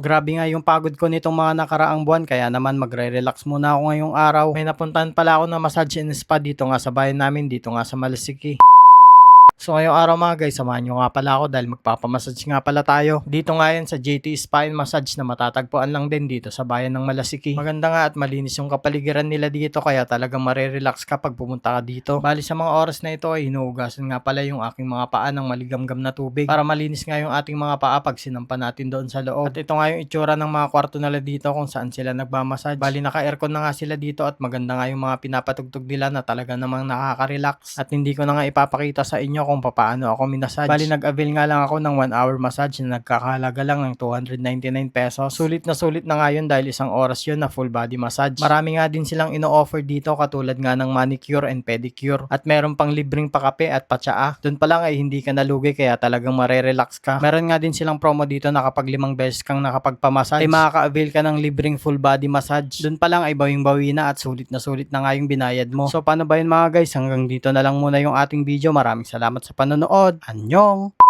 Grabe nga yung pagod ko nitong mga nakaraang buwan kaya naman magre-relax muna ako ngayong araw. May napuntahan pala ako na massage and spa dito nga sa bayan namin, dito nga sa Malasiki. So ngayong araw mga guys, samahan nyo nga pala ako dahil magpapamassage nga pala tayo. Dito nga yan sa JT Spa and Massage na matatagpuan lang din dito sa bayan ng Malasiki. Maganda nga at malinis yung kapaligiran nila dito kaya talagang marerelax ka pag pumunta ka dito. Bali sa mga oras na ito ay hinuhugasan nga pala yung aking mga paa ng maligamgam na tubig para malinis nga yung ating mga paa pag sinampa natin doon sa loob. At ito nga yung itsura ng mga kwarto nila dito kung saan sila nagmamassage. Bali naka-aircon na nga sila dito at maganda nga yung mga pinapatugtog nila na talaga namang nakaka-relax. At hindi ko na nga ipapakita sa inyo kung paano ako minasage. Bali nag-avail nga lang ako ng 1 hour massage na nagkakahalaga lang ng 299 pesos. Sulit na nga yun dahil isang oras yun na full body massage. Marami nga din silang ino-offer dito katulad nga ng manicure and pedicure. At meron pang libreng pakape at patsaa. Doon pa lang ay hindi ka nalugi kaya talagang marerelax ka. Meron nga din silang promo dito na kapag 5 beses kang nakapagpamassage ay makaka-avail ka ng libreng full body massage. Doon pa lang ay bawing-bawi na at sulit na nga yung binayad mo. So paano ba yun mga guys? Hanggang dito na lang muna yung ating video. Maraming salamat sa panonood. Annyeong!